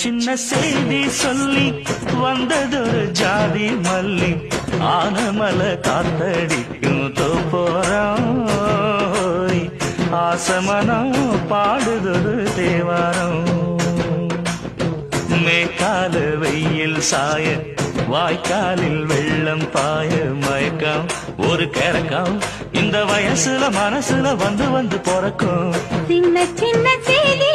சின்ன செய்தி சொல்லி வந்ததொரு ஜாதி மல்லி ஆனமல காத்தடிக்கும் தோப்போரம் ஆசமனம் பாடுதொரு தேவாரம் மேற்கால வெயில் சாய வாய்க்காலில் வெள்ளம் பாய மயக்கம் ஒரு கிறக்கம் இந்த வயசுல மனசுல வந்து வந்து பிறக்கும் சின்ன சின்ன செய்தி